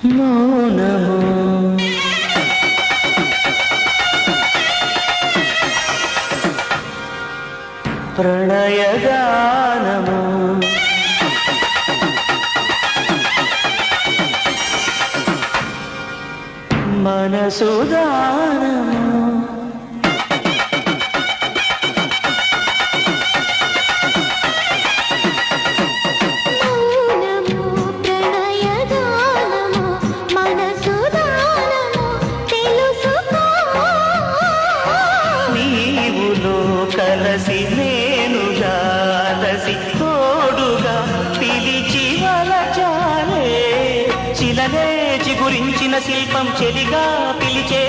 మౌనము ప్రణయగానము మనసుదానము కలసి నేనుగా అలసి తోడుగా పిలిచి వలచాలే చిలనే చిగురించిన శిల్పం చెలిగా పిలిచే